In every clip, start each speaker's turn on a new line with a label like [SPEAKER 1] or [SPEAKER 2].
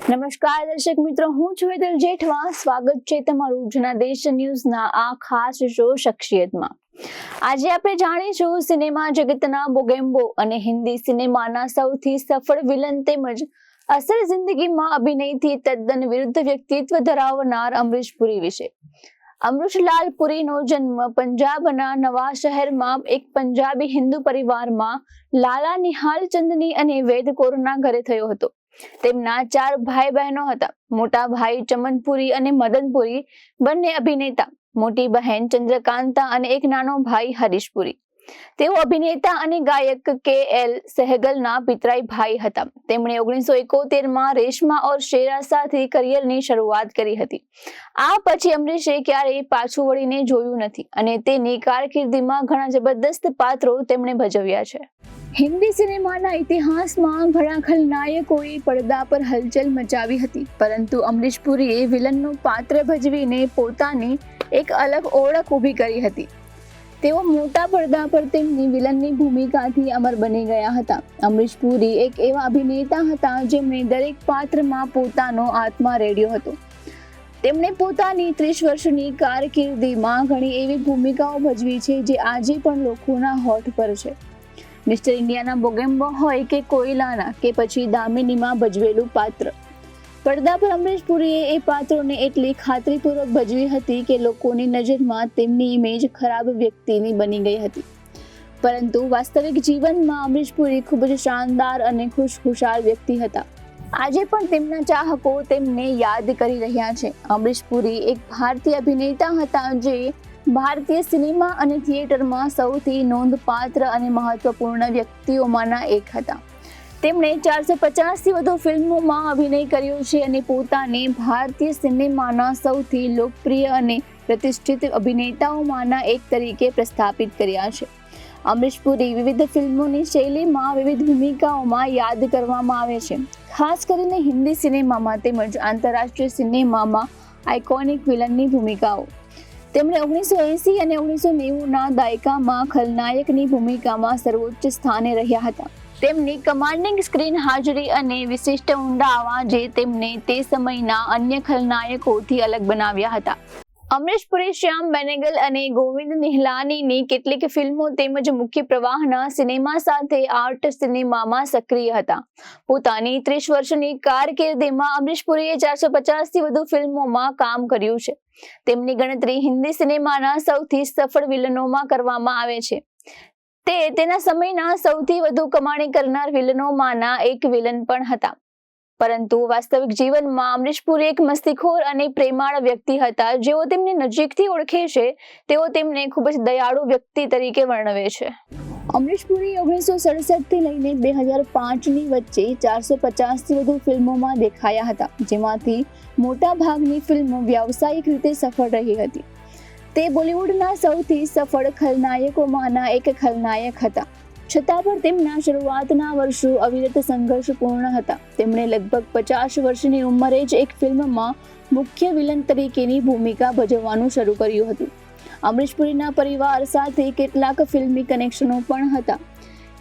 [SPEAKER 1] નમસ્કાર દર્શક મિત્રો, હું છું હેતલ જેઠવા. સ્વાગત છે તમારું જનાદેશ ન્યૂઝના આ ખાસ શો શખ્સિયતમાં. આજે આપણે જાણીશું સિનેમા જગતના બોગેમ્બો અને હિન્દી સિનેમાના સૌથી સફળ વિલન તેમજ અસલ જિંદગીમાં અભિનયથી તદ્દન વિરુદ્ધ વ્યક્તિત્વ ધરાવનાર અમરીશ પુરી વિશે. અમરીશલાલ પુરીનો જન્મ પંજાબના નવા શહેરમાં એક પંજાબી હિન્દુ પરિવારમાં લાલા નિહાલચંદની અને વેદ કૌરના ઘરે થયો હતો. તેમના 4 ભાઈ બહેનો હતા. મોટા ભાઈ ચમનપુરી અને મદનપુરી બંને અભિનેતા, મોટી બહેન ચંદ્રકાંતા અને એક નાનો ભાઈ હરીશપુરી. તેઓ અભિનેતા અને ગાયક KL સહેગલના પિતરાઈ ભાઈ હતા. તેમણે 1971માં રેશમા ઓર શેરા સાથે કરિયરની શરૂઆત કરી હતી. આ પછી અમરીશે ક્યારેય પાછું વળીને જોયું નથી અને તેની કારકિર્દીમાં ઘણા જબરદસ્ત પાત્રો તેમણે ભજવ્યા છે. હિન્દી સિનેમાના ઇતિહાસમાં ઘણા ખલનાયકોએ પડદા પર હલચલ મચાવી હતી, પરંતુ અમરીશ પુરીએ વિલનનું પાત્ર ભજવીને પોતાની એક અલગ ઓળખ ઊભી કરી હતી. તેઓ મોટા પડદા પર તેમની વિલનની ભૂમિકાથી અમર બની ગયા હતા. અમરીશ પુરી એક એવા અભિનેતા હતા જેમણે દરેક પાત્રમાં પોતાનો આત્મા રેડ્યો હતો. તેમણે પોતાની 30 વર્ષની કારકિર્દીમાં ઘણી એવી ભૂમિકાઓ ભજવી છે જે આજે પણ લોકોના હોઠ પર છે. મિસ્ટર ઇન્ડિયાના બોગેમ્બો હોય કે કોયલાના કે પછી દામિનીમાં ભજવેલું પાત્ર, પડદા પર અમરીશ પુરીએ એ પાત્રોને એટલી ખાતરીપૂર્વક ભજવી હતી કે લોકોની નજરમાં તેમની ઇમેજ ખરાબ વ્યક્તિની બની ગઈ હતી. પરંતુ વાસ્તવિક જીવનમાં અમરીશ પુરી ખૂબ જ શાનદાર અને ખુશખુશાલ વ્યક્તિ હતા. આજે પણ તેમના ચાહકો તેમને યાદ કરી રહ્યા છે. અમરીશ પુરી એક ભારતીય અભિનેતા હતા જે ભારતીય સિનેમા અને થિયેટરમાં સૌથી નોંધપાત્ર અને મહત્વપૂર્ણ વ્યક્તિઓમાંના એક હતા. તેમણે 450થી વધુ ફિલ્મોમાં અભિનય કર્યો છે અને પોતાને ભારતીય સિનેમાના સૌથી લોકપ્રિય અને પ્રતિષ્ઠિત અભિનેતાઓમાંના એક તરીકે પ્રસ્થાપિત કર્યા છે. અમરીશ પુરી વિવિધ ફિલ્મોની શૈલીમાં વિવિધ ભૂમિકાઓમાં યાદ કરવામાં આવે છે. ખાસ કરીને હિન્દી સિનેમામાં તેમજ આંતરરાષ્ટ્રીય સિનેમામાં આઇકોનિક વિલનની ભૂમિકાઓ. તેમણે 1980 અને 1990ના દાયકામાં ખલનાયકની ભૂમિકામાં સર્વોચ્ચ સ્થાને રહ્યા હતા. તેમની કમાન્ડિંગ સ્ક્રીન હાજરી અને વિશિષ્ટ ઊંડા અવાજે તેમને તે સમયના અન્ય ખલનાયકોથી અલગ બનાવ્યા હતા. અમરીશ પુરી શ્યામ બેનેગલ અને ગોવિંદ નિહલાનીની કેટલીક ફિલ્મો તેમજ મુખ્ય પ્રવાહના સિનેમા સાથે આર્ટ સિનેમામાં સક્રિય હતા. પોતાની 30 વર્ષની કારકિર્દીમાં અમરીશ પુરીએ 450થી વધુ ફિલ્મોમાં કામ કર્યું છે. તેમની ગણતરી હિન્દી સિનેમાના સૌથી સફળ વિલનોમાં કરવામાં આવે છે. તે તેના સમયના સૌથી વધુ કમાણી કરનાર વિલનોમાંના એક વિલન પણ હતા. પરંતુ વાસ્તવિક જીવનમાં અમરીશ પુરી એક મસ્તીખોર અને પ્રેમાળ વ્યક્તિ હતા. જેઓ તેમને નજીકથી ઓળખે છે તેઓ તેમને ખૂબ જ દયાળુ વ્યક્તિ તરીકે વર્ણવે છે. અમરીશ પુરી 1967થી લઈને 2005ની વચ્ચે 450થી વધુ ફિલ્મોમાં દેખાયા હતા, જેમાંથી મોટા ભાગની ફિલ્મો વ્યાવસાયિક રીતે સફળ રહી હતી. તે બોલિવૂડના સૌથી સફળ ખલનાયકોમાંના એક ખલનાયક હતા. છતાં પણ તેમના શરૂઆતના વર્ષો અવિરત સંઘર્ષપૂર્ણ હતા. તેમણે લગભગ 50 વર્ષની ઉંમરે જ એક ફિલ્મમાં મુખ્ય વિલન તરીકેની ભૂમિકા ભજવવાનું શરૂ કર્યું હતું. અમરીશ પુરીના પરિવાર સાથે કેટલાક ફિલ્મી કનેક્શનો પણ હતા.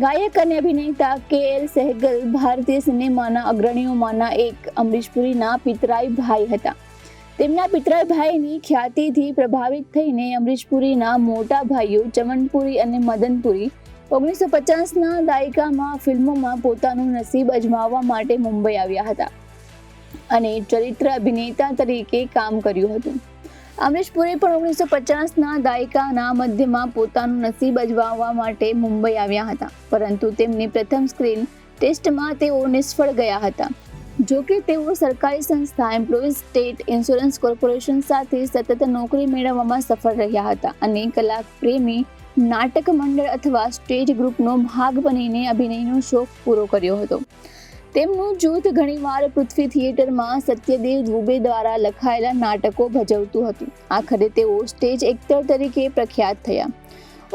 [SPEAKER 1] ગાયક અને અભિનેતા KL સહેગલ ભારતીય સિનેમાના અગ્રણીઓમાંના એક અમરીશ પુરીના પિતરાઈ ભાઈ હતા. તેમના પિતરાઈ ભાઈની ખ્યાતિથી પ્રભાવિત થઈને અમરીશ પુરીના મોટા ભાઈઓ ચમનપુરી અને મદનપુરી 1950ના દાયકામાં ફિલ્મોમાં પોતાનું નસીબ અજમાવવા માટે મુંબઈ આવ્યા હતા અને ચરિત્ર અભિનેતા તરીકે કામ કર્યું હતું. અમરીશ પુરી પણ 1950ના દાયકાના મધ્યમાં પોતાનું નસીબ અજમાવવા માટે મુંબઈ આવ્યા હતા, પરંતુ તેમની પ્રથમ સ્ક્રીન ટેસ્ટમાં તેઓ નિષ્ફળ ગયા હતા. જો કે તેઓ સરકારી સંસ્થા એમ્પ્લોઈઝ સ્ટેટ ઇન્સ્યોરન્સ કોર્પોરેશન સાથે સતત નોકરી મેળવવામાં સફળ રહ્યા હતા અને કલાપ્રેમી નાટક મંડળ અથવા સ્ટેજ ગ્રુપનો ભાગ બનીને અભિનયનો શોખ પૂરો કર્યો હતો. તેમનું જૂથ ઘણીવાર પૃથ્વી થિયેટરમાં સત્યદેવ દુબે દ્વારા લખાયેલા નાટકો ભજવતું હતું. આખરે તેઓ સ્ટેજ એક્ટર તરીકે પ્રખ્યાત થયા.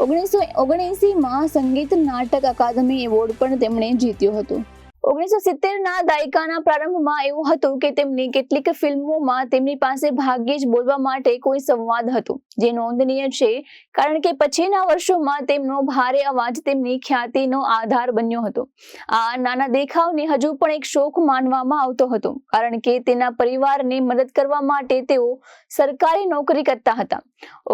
[SPEAKER 1] 1979માં સંગીત નાટક અકાદમી એવોર્ડ પણ તેમણે જીત્યો હતો. 1970ના દાયકાના પ્રારંભમાં એવું હતું કે તેમની કેટલીક ફિલ્મોમાં તેમની પાસે ભાગ્યે જ બોલવા માટે કોઈ સંવાદ હતો, જે નોંધનીય છે કારણ કે પછીના વર્ષોમાં તેમનો ભારે અવાજ તેમની ખ્યાતિનો આધાર બન્યો હતો. આ નાના દેખાવને હજુ પણ એક શોખ માનવામાં આવતો હતો કારણ કે તેના પરિવારને મદદ કરવા માટે તેઓ સરકારી નોકરી કરતા હતા.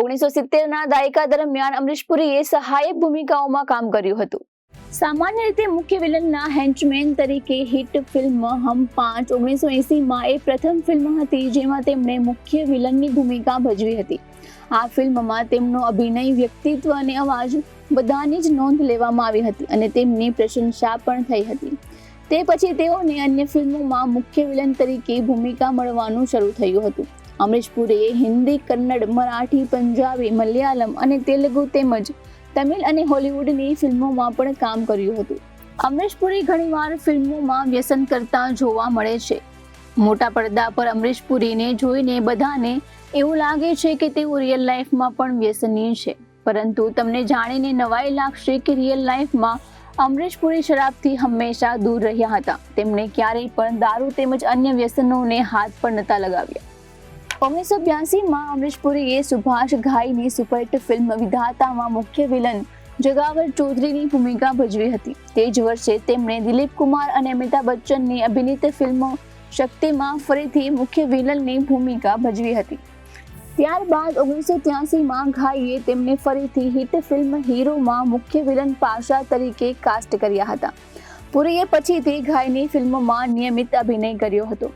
[SPEAKER 1] 1970ના દાયકા દરમિયાન અમરીશ પુરીએ સહાયક ભૂમિકાઓમાં કામ કર્યું હતું. સામાન્ય રીતે મુખ્ય વિલનના હેન્ચમેન તરીકે હિટ ફિલ્મ હમ પાંચ 1980માં એ પ્રથમ ફિલ્મ હતી જેમાં તેમણે મુખ્ય વિલનની ભૂમિકા ભજવી હતી. આ ફિલ્મમાં તેમનો અભિનય, વ્યક્તિત્વ અને અવાજ બધાની જ નોંધ લેવામાં આવી હતી અને તેમની પ્રશંસા પણ થઈ હતી. તે પછી તેઓને અન્ય ફિલ્મોમાં મુખ્ય વિલન તરીકે ભૂમિકા મળવાનું શરૂ થયું હતું. અમરીશ પુરીએ હિન્દી, કન્નડ, મરાઠી, પંજાબી, મલયાલમ અને તેલુગુ તેમજ તમિલ અને હોલિવૂડની ફિલ્મોમાં પણ કામ કર્યું હતું. અમરીશ પુરી ઘણીવાર ફિલ્મોમાં વ્યસન કરતા જોવા મળે છે. મોટા પડદા પર અમરીશ પુરીને જોઈને બધાને એવું લાગે છે કે તેઓ રિયલ લાઈફમાં પણ વ્યસની છે, પરંતુ તમને જાણીને નવાઈ લાગશે કે રિયલ લાઈફમાં અમરીશ પુરી શરાબથી હંમેશા દૂર રહ્યા હતા. તેમણે ક્યારેય પણ દારૂ તેમજ અન્ય વ્યસનોને હાથ પણ નહોતા લગાવ્યા. 1982માં અમરીશ પુરીએ સુભાષ ઘાઈની સુપરહિટ ફિલ્મ વિધાતામાં મુખ્ય વિલન જગાવર ચૌધરીની ભૂમિકા ભજવી હતી. તે જ વર્ષે તેમણે દિલીપ કુમાર અને અમિતાભ બચ્ચનની અભિનીત ફિલ્મ શક્તિમાં ફરીથી મુખ્ય વિલનની ભૂમિકા ભજવી હતી. ત્યારબાદ 1983માં ઘાઈએ તેમને ફરીથી હિટ ફિલ્મ હીરોમાં મુખ્ય વિલન પાશા તરીકે કાસ્ટ કર્યા હતા. પુરીએ પછીથી ઘાઈની ફિલ્મોમાં નિયમિત અભિનય કર્યો હતો.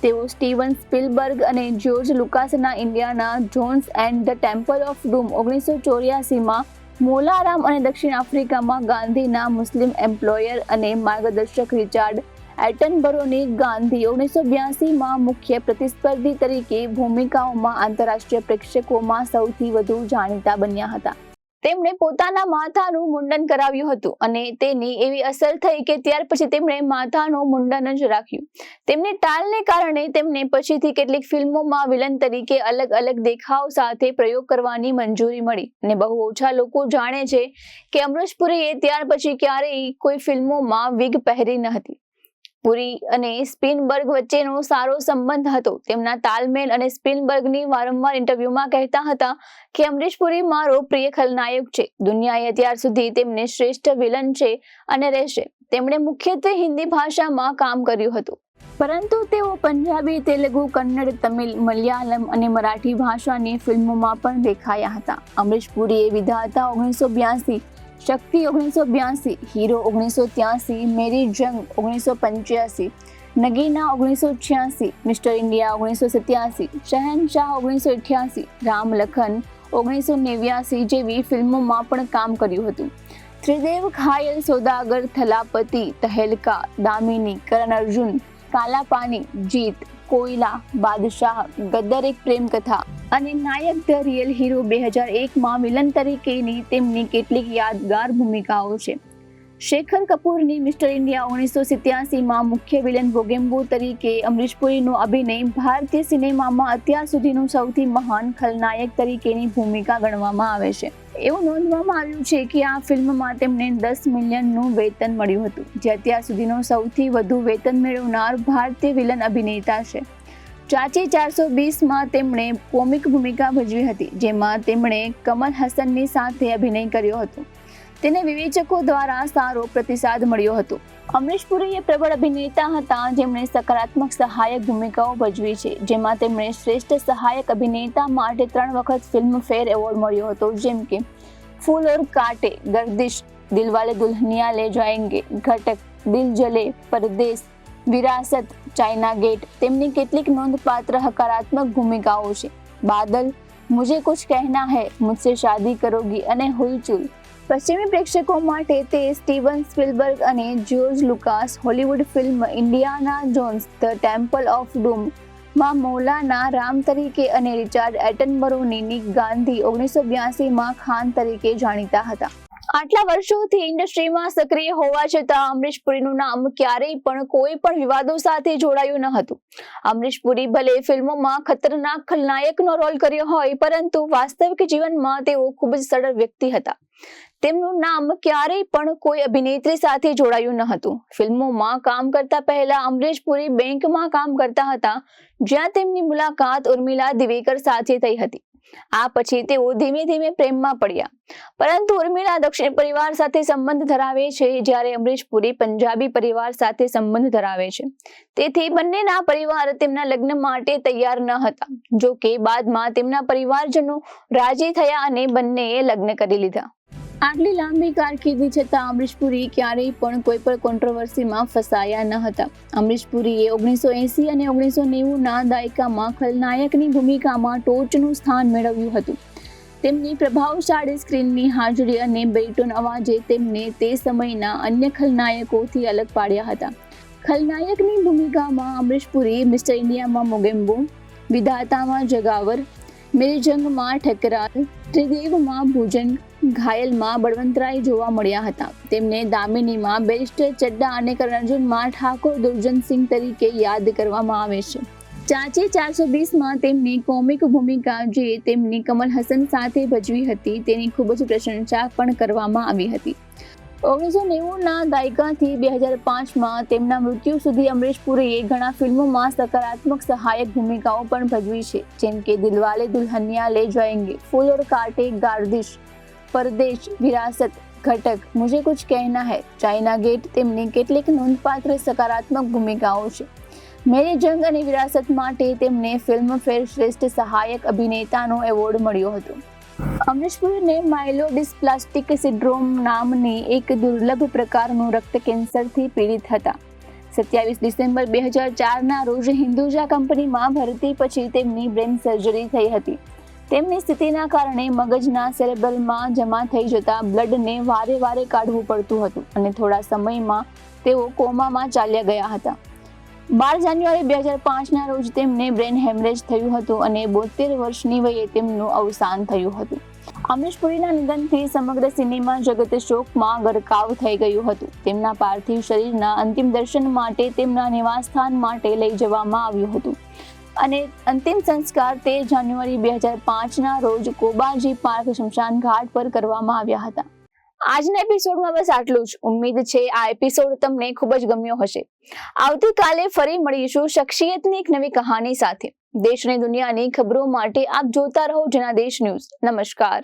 [SPEAKER 1] તેઓ સ્ટીવન સ્પીલબર્ગ અને જ્યોર્જ લુકાસના Indiana Jones and the Temple of Doom 1984માં, મોલારામ અને દક્ષિણ આફ્રિકામાં ગાંધીના મુસ્લિમ એમ્પ્લોયર અને માર્ગદર્શક રિચાર્ડ એટનબરોની ગાંધી 1982માં મુખ્ય પ્રતિસ્પર્ધી તરીકે ભૂમિકાઓમાં આંતરરાષ્ટ્રીય પ્રેક્ષકોમાં સૌથી વધુ જાણીતા બન્યા હતા. તેમણે પોતાના માથાનું મુંડન કરાવ્યું હતું અને તેની એવી અસર થઈ કે ત્યાર પછી તેમણે માથાનું મુંડન જ રાખ્યું. તેમની ટાલને કારણે તેમને પછીથી કેટલીક ફિલ્મોમાં વિલન તરીકે અલગ દેખાવ સાથે પ્રયોગ કરવાની મંજૂરી મળી અને બહુ ઓછા લોકો જાણે છે કે અમરીશ પુરીએ ત્યાર પછી ક્યારેય કોઈ ફિલ્મોમાં વિગ પહેરી ન હતી. પુરી અને સ્પીલબર્ગ વચ્ચેનો સારો સંબંધ હતો. તેમના તાલમેલ અને સ્પીલબર્ગની વારંવાર ઇન્ટરવ્યુમાં કહેતા હતા કે અમરીશ પુરી મારો પ્રિય ખલનાયક છે. દુનિયાએ અત્યાર સુધી તેમને શ્રેષ્ઠ વિલન છે અને રહેશે. તેમણે મુખ્યત્વે હિન્દી ભાષામાં કામ કર્યું હતું, પરંતુ તેઓ પંજાબી, તેલુગુ, કન્નડ, તમિલ, મલયાલમ અને મરાઠી ભાષાની ફિલ્મોમાં પણ દેખાયા હતા. અમરીશ પુરીએ વિધાતા 1982, શક્તિ 1982, હીરો 1983, મેરી જંગ 1985, નગીના 1986, મિસ્ટર ઇન્ડિયા 1987, શહેનશાહ 1988, રામ લખન 1989 જેવી ફિલ્મોમાં પણ કામ કર્યું હતું. ત્રિદેવ, ઘાયલ, સોદાગર, થલાપતિ, તહેલકા, દામિની, કરણ અર્જુન, કાલા પાની, જીત, કોયલા, બાદશાહ, ગદ્દર એક પ્રેમ કથા અને નાયક ધ રિયલ હીરો 2001માં વિલન તરીકેની તેમની કેટલીક યાદગાર ભૂમિકાઓ છે. શેખર કપૂરની મિસ્ટર ઇન્ડિયા 1987માં મુખ્ય વિલન બોગેમ્બો તરીકે અમરીશ પુરીનો અભિનય ભારતીય સિનેમામાં અત્યાર સુધીનું સૌથી મહાન ખલનાયક તરીકેની ભૂમિકા ગણવામાં આવે છે. એવું નોંધવામાં આવ્યું છે કે આ ફિલ્મમાં તેમને 10 મિલિયનનું વેતન મળ્યું હતું, જે અત્યાર સુધીનો સૌથી વધુ વેતન મેળવનાર ભારતીય વિલન અભિનેતા છે. ચાચી 420માં તેમણે કોમિક ભૂમિકા ભજવી હતી, જેમાં તેમણે કમલ હસનની સાથે અભિનય કર્યો હતો. તેને વિવેચકો દ્વારા સારો પ્રતિસાદ મળ્યો હતો. અમરીશ પુરી એ પ્રબળ અભિનેતા હતા જેમણે સકારાત્મક સહાયક ભૂમિકાઓ ભજવી છે, જેમાં તેમણે શ્રેષ્ઠ સહાયક અભિનેતા માટે 3 વખત ફિલ્મફેર એવોર્ડ મળ્યો હતો, જેમ કે ફૂલ ઓર કાંટે, ગર્દિશ, દિલવાલે દુલ્હનિયા લે જાએંગે, ઘટક, દિલ જલે, પરદેસ, વિરાસત, ચાઇના ગેટ તેમની કેટલીક નોંધપાત્ર હકારાત્મક ભૂમિકાઓ છે. બાદલ, મુझे कुछ कहना है, मुझसे शादी करोगी અને હુલચુલ. પશ્ચિમી પ્રેક્ષકો માટે તે સ્ટીવન સ્પીલબર્ગ અને જ્યોર્જ લુકાસ હોલિવૂડ ફિલ્મ ઇન્ડિયાના Jones the Temple of doom માં મૌલાના રામ તરીકે અને રિચાર્ડ એટનબરોની ગાંધી 1982માં ખાન તરીકે જાણીતા હતા. આટલા વર્ષોથી ઇન્ડસ્ટ્રીમાં સક્રિય હોવા છતાં અમરીશ પુરીનું નામ ક્યારેય પણ કોઈ પણ વિવાદો સાથે જોડાયું ન હતું. અમરીશ પુરી ભલે ફિલ્મોમાં ખતરનાક ખલનાયકનો રોલ કર્યો હોય, પરંતુ વાસ્તવિક જીવનમાં તેઓ ખૂબ જ સરળ વ્યક્તિ હતા. તેમનું નામ ક્યારેય પણ કોઈ અભિનેત્રી સાથે જોડાયું ન હતું. ફિલ્મોમાં કામ કરતા પહેલા અમરીશ પુરી બેંકમાં કામ કરતા હતા, જ્યાં તેમની મુલાકાત ઉર્મિલા દિવેકર સાથે થઈ હતી. આ પછી તેઓ ધીમે ધીમે પ્રેમમાં પડ્યા, પરંતુ ઉર્મિલા દક્ષિણ પરિવાર સાથે સંબંધ ધરાવે છે, જ્યારે અમરીશ પુરી પંજાબી પરિવાર સાથે સંબંધ ધરાવે છે. તેથી બંનેના પરિવાર તેમના લગ્ન માટે તૈયાર ન હતા. જો કે બાદમાં તેમના પરિવારજનો રાજી થયા અને બંનેએ લગ્ન કરી લીધા. આટલી લાંબી કારકિર્દી છતાં અમરીશ પુરી ક્યારેય પણ કોઈ પણ કોન્ટ્રોવર્સીમાં ફસાયા ન હતા. અમરીશ પુરીએ 1980 અને 1990ના દાયકામાં ખલનાયકની ભૂમિકામાં ટોચનું સ્થાન મેળવ્યું હતું. તેમની પ્રભાવશાળી સ્ક્રીનની હાજરી અને બેરીટોન અવાજે તેમને તે સમયના અન્ય ખલનાયકોથી અલગ પાડ્યા હતા. ખલનાયકની ભૂમિકામાં અમરીશ પુરી મિસ્ટર ઇન્ડિયામાં મોગેમ્બો, વિધાતામાં જગાવર, મેરી જંગમાં ઠકરાર, ત્રિદેવમાં ભુજંગ, ઘાયલમાં બળવંતરાય જોવા મળ્યા હતા. તેમને દામિનીમાં બેરિસ્ટર ચડ્ડા અને કરણ અર્જુનમાં ઠાકોર દુર્જનસિંહ તરીકે યાદ કરવામાં આવે છે. ચાચી 420માં તેમની કોમિક ભૂમિકા, જે તેમની કમલ હસન સાથે ભજવી હતી, તેની ખૂબ જ પ્રશંસા પણ કરવામાં આવી હતી. 1990ના દાયકાથી 2005માં તેમના મૃત્યુ સુધી અમરીશ પુરીએ ઘણા ફિલ્મોમાં સકારાત્મક સહાયક ભૂમિકાઓ પણ ભજવી છે, જેમ કે દિલવાલે દુલ્હનિયા લે જાયેંગે, ફૂલ ઓર કાંટે, ગાર્દિશ, પરદેશ, વિરાસત, ઘટક, મુझे कुछ कहना है, ચાઇના ગેટ તેમની કેટલીક નોંધપાત્ર સકારાત્મક ભૂમિકાઓ છે. મેરી જંગ અને વિરાસત માટે તેમને ફિલ્મફેર શ્રેષ્ઠ સહાયક અભિનેતાનો એવોર્ડ મળ્યો હતો. અમરીશ પુરીને માયલોડિસ્પ્લાસ્ટિક સિન્ડ્રોમ નામની એક દુર્લભ પ્રકારનું રક્ત કેન્સરથી પીડિત હતા. 27 ડિસેમ્બર 2004ના રોજ હિન્દુજા કંપનીમાં ભરતી પછી તેમની બ્રેન સર્જરી થઈ હતી. તેમની સ્થિતિના કારણે મગજના સેરેબ્રલમાં જમા થઈ જતા બ્લડને વારે વારે કાઢવું પડતું હતું અને થોડા સમયમાં તેઓ કોમામાં ચાલ્યા ગયા હતા. 12 જાન્યુઆરી 2005ના રોજ તેમને બ્રેન હેમરેજ થયું હતું અને 72 વર્ષની વયે તેમનું અવસાન થયું હતું. અમરીશ પુરીના નિધનથી સમગ્ર સિનેમા જગત શોકમાં ગરકાવ થઈ ગયું હતું. તેમના પાર્થિવ શરીરના અંતિમ દર્શન માટે તેમના નિવાસસ્થાન માટે લઈ જવામાં આવ્યું હતું અને અંતિમ સંસ્કાર 13 જાન્યુઆરી 2005ના રોજ કોબાજી પાર્ક શમશાન ઘાટ પર કરવામાં આવ્યા હતા. આજના એપિસોડમાં બસ આટલું જ. ઉમ્મીદ છે આ એપિસોડ તમને ખૂબ જ ગમ્યો હશે. આવતીકાલે ફરી મળીશું શખ્સિયતની એક નવી કહાની સાથે. દેશ અને દુનિયાની ખબરો માટે આપ જોતા રહો જનાદેશ ન્યૂઝ. નમસ્કાર.